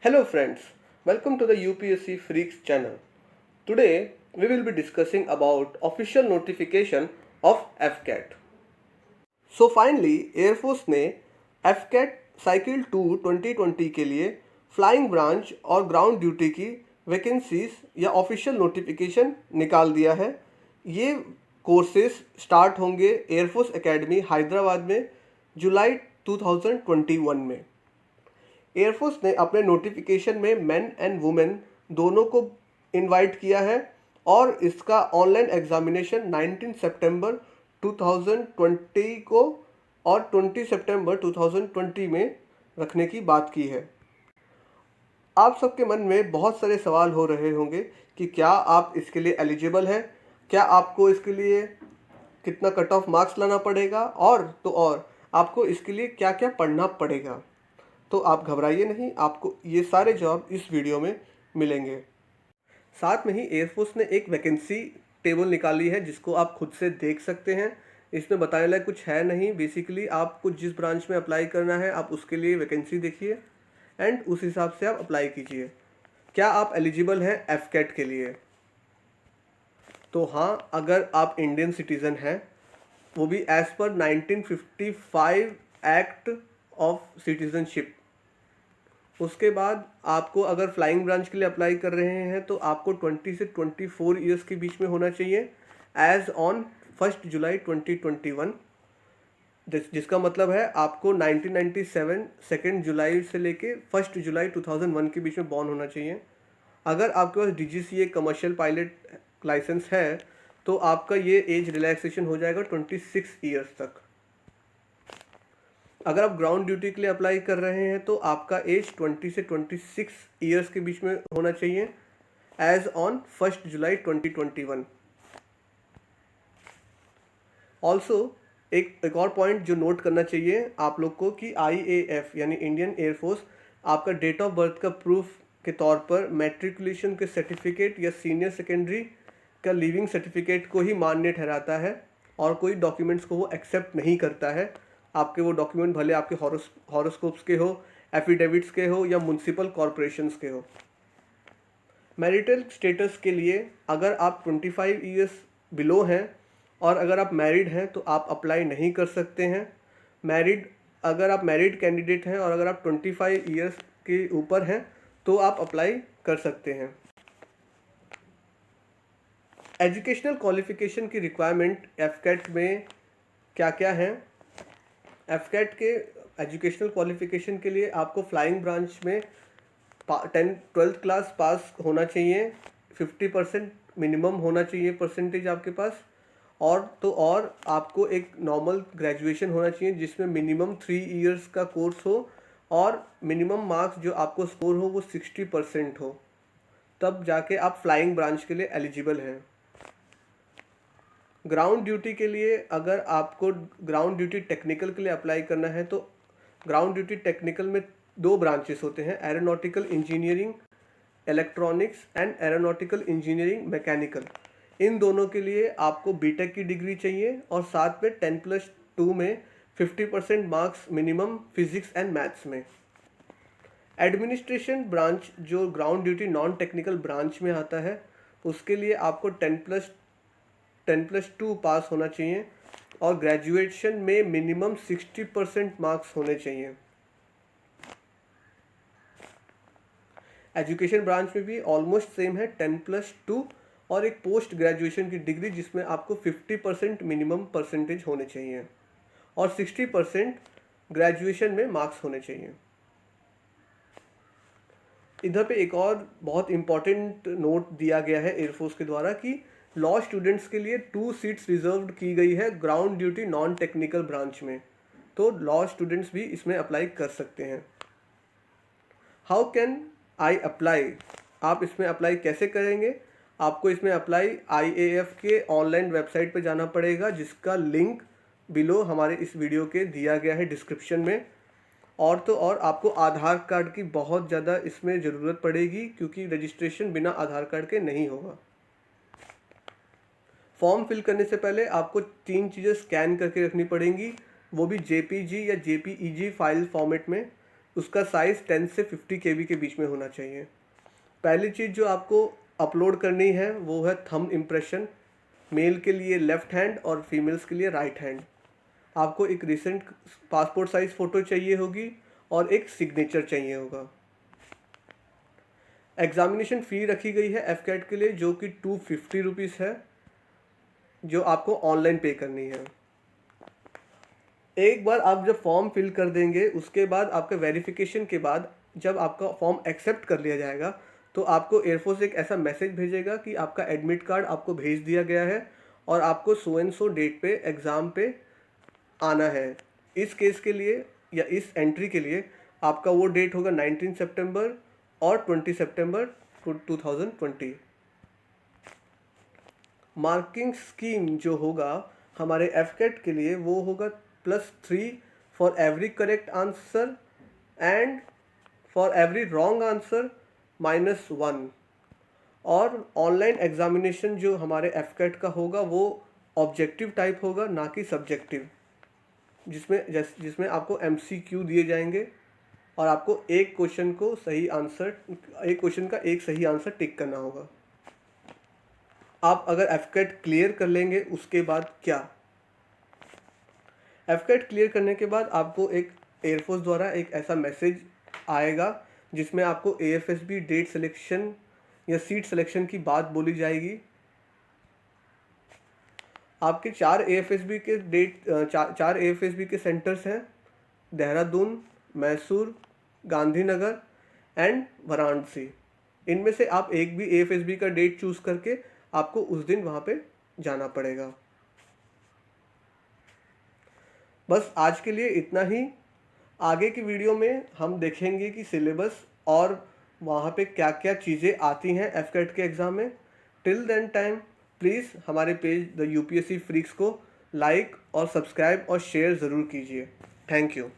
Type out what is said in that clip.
Hello friends, welcome to the UPSC Freaks channel. Today we will be discussing about official notification of FCAT. So finally Air Force ने FCAT cycle 2 2020 के लिए flying branch और ground duty की vacancies या official notification निकाल दिया है। ये कोर्सेज स्टार्ट होंगे एयरफोर्स एकेडमी हैदराबाद में जुलाई 2021 में। एयरफोर्स ने अपने नोटिफिकेशन में मेन एंड वुमेन दोनों को इनवाइट किया है और इसका ऑनलाइन एग्जामिनेशन 19 सितंबर 2020 को और 20 सितंबर 2020 में रखने की बात की है। आप सबके मन में बहुत सारे सवाल हो रहे होंगे कि क्या आप इसके लिए एलिजिबल हैं, क्या आपको इसके लिए कितना कट ऑफ मार्क्स लाना पड़ेगा और आपको इसके लिए क्या क्या पढ़ना पड़ेगा। तो आप घबराइए नहीं, आपको ये सारे जॉब इस वीडियो में मिलेंगे। साथ में ही एयरफोर्स ने एक वैकेंसी टेबल निकाली है जिसको आप खुद से देख सकते हैं। इसमें बताने लायक कुछ है नहीं, बेसिकली आपको जिस ब्रांच में अप्लाई करना है आप उसके लिए वैकेंसी देखिए एंड उस हिसाब से आप अप्लाई कीजिए। क्या आप एलिजिबल हैं एफकेट के लिए? तो हाँ, अगर आप इंडियन सिटीज़न हैं, वो भी as per 1955 act of citizenship. उसके बाद आपको अगर फ्लाइंग ब्रांच के लिए अप्लाई कर रहे हैं तो आपको 20 से 24 ईयर्स के बीच में होना चाहिए एज ऑन 1 जुलाई 2021, जिसका मतलब है आपको 1997 2 जुलाई से लेके 1 जुलाई 2001 के बीच में बॉर्न होना चाहिए। अगर आपके पास DGCA कमर्शियल पायलट लाइसेंस है तो आपका ये एज रिलैक्सेशन हो जाएगा 26 ईयर्स तक। अगर आप ग्राउंड ड्यूटी के लिए अप्लाई कर रहे हैं तो आपका एज 20 से 26 ईयर्स के बीच में होना चाहिए एज ऑन 1 जुलाई 2021। ऑल्सो एक और पॉइंट जो नोट करना चाहिए आप लोग को कि IAF यानी इंडियन एयरफोर्स आपका डेट ऑफ बर्थ का प्रूफ के तौर पर मैट्रिकुलेशन के सर्टिफिकेट या सीनियर सेकेंडरी का लिविंग सर्टिफिकेट को ही मान्य ठहराता है और कोई डॉक्यूमेंट्स को वो एक्सेप्ट नहीं करता है। आपके वो डॉक्यूमेंट भले आपके हॉरोस्कोप्स के हो, एफिडेविट्स के हो या म्युनिसिपल कॉरपोरेशंस के हो। मैरिटल स्टेटस के लिए अगर आप 25 ईयर्स बिलो हैं और अगर आप मैरिड हैं तो आप अप्लाई नहीं कर सकते हैं। अगर आप मैरिड कैंडिडेट हैं और अगर आप 25 ईयर्स के ऊपर हैं तो आप अप्लाई कर सकते हैं। एजुकेशनल क्वालिफिकेशन की रिक्वायरमेंट एफकेट में क्या क्या है? एफकेट के एजुकेशनल क्वालिफिकेशन के लिए आपको फ्लाइंग ब्रांच में 12th क्लास पास होना चाहिए, 50% मिनिमम होना चाहिए परसेंटेज आपके पास, और आपको एक नॉर्मल ग्रेजुएशन होना चाहिए जिसमें मिनिमम 3 इयर्स का कोर्स हो और मिनिमम मार्क्स जो आपको स्कोर हो वो 60% हो, तब जाके आप फ्लाइंग ब्रांच के लिए एलिजिबल हैं। ग्राउंड ड्यूटी के लिए अगर आपको ग्राउंड ड्यूटी टेक्निकल के लिए अप्लाई करना है तो ग्राउंड ड्यूटी टेक्निकल में 2 ब्रांचेस होते हैं, aeronautical engineering electronics and aeronautical engineering mechanical. इन दोनों के लिए आपको बीटेक की डिग्री चाहिए और साथ में 10+2 में 50% marks minimum physics and maths में। एडमिनिस्ट्रेशन ब्रांच जो ground duty non technical branch में आता है उसके लिए आपको 10+2 पास होना चाहिए और ग्रेजुएशन में मिनिमम 60% मार्क्स होने चाहिए। एजुकेशन ब्रांच में भी ऑलमोस्ट सेम है, 10+2 और एक पोस्ट ग्रेजुएशन की डिग्री जिसमें आपको 50% मिनिमम परसेंटेज होने चाहिए और 60% ग्रेजुएशन में मार्क्स होने चाहिए। इधर पे एक और बहुत इम्पॉर्टेंट नोट दिया गया है एयरफोर्स के द्वारा कि लॉ स्टूडेंट्स के लिए 2 सीट्स रिजर्व्ड की गई है ground duty non technical branch में, तो लॉ स्टूडेंट्स भी इसमें अप्लाई कर सकते हैं। How can I apply? आप इसमें अप्लाई कैसे करेंगे? आपको इसमें अप्लाई IAF के ऑनलाइन वेबसाइट पर जाना पड़ेगा जिसका लिंक बिलो हमारे इस वीडियो के दिया गया है डिस्क्रिप्शन में। और आपको आधार कार्ड की बहुत ज़्यादा इसमें ज़रूरत पड़ेगी क्योंकि रजिस्ट्रेशन बिना आधार कार्ड के नहीं होगा। फॉर्म फिल करने से पहले आपको 3 चीज़ें स्कैन करके रखनी पड़ेंगी, वो भी JPG या JPEG फाइल फॉर्मेट में। उसका साइज़ 10 से 50 KB के बीच में होना चाहिए। पहली चीज़ जो आपको अपलोड करनी है वो है थंब इम्प्रेशन, मेल के लिए लेफ़्ट हैंड और फीमेल्स के लिए राइट हैंड। आपको एक रिसेंट पासपोर्ट साइज़ फ़ोटो चाहिए होगी और एक सिग्नेचर चाहिए होगा। एग्ज़ामिनेशन फ़ी रखी गई है एफकेट के लिए जो कि 250 रुपीज़ है, जो आपको ऑनलाइन पे करनी है। एक बार आप जब फॉर्म फिल कर देंगे उसके बाद आपके वेरिफिकेशन के बाद जब आपका फॉर्म एक्सेप्ट कर लिया जाएगा तो आपको एयरफोर्स एक ऐसा मैसेज भेजेगा कि आपका एडमिट कार्ड आपको भेज दिया गया है और आपको सो एंड सो डेट पे एग्ज़ाम पे आना है। इस केस के लिए या इस एंट्री के लिए आपका वो डेट होगा 19 सितंबर और 20 सितंबर 2020। मार्किंग स्कीम जो होगा हमारे एफकेट के लिए वो होगा +3 for every correct answer and for every wrong answer -1। और ऑनलाइन एग्जामिनेशन जो हमारे एफकेट का होगा वो ऑब्जेक्टिव टाइप होगा, ना कि सब्जेक्टिव, जिसमें आपको MCQ दिए जाएंगे और आपको एक क्वेश्चन का एक सही आंसर टिक करना होगा। आप अगर एफकेट क्लियर कर लेंगे उसके बाद क्या, एफकेट क्लियर करने के बाद आपको एक एयरफोर्स द्वारा एक ऐसा मैसेज आएगा जिसमें आपको AFSB डेट सिलेक्शन या सीट सिलेक्शन की बात बोली जाएगी। आपके 4 AFSB के सेंटर्स हैं, देहरादून, मैसूर, गांधीनगर एंड वाराणसी। इनमें से आप एक भी AFSB का डेट चूज़ करके आपको उस दिन वहाँ पे जाना पड़ेगा। बस आज के लिए इतना ही। आगे की वीडियो में हम देखेंगे कि सिलेबस और वहाँ पे क्या क्या चीज़ें आती हैं एफकेट के एग्ज़ाम में। टिल देन टाइम प्लीज़ हमारे पेज द UPSC फ्रीक्स को लाइक और सब्सक्राइब और शेयर ज़रूर कीजिए। Thank you.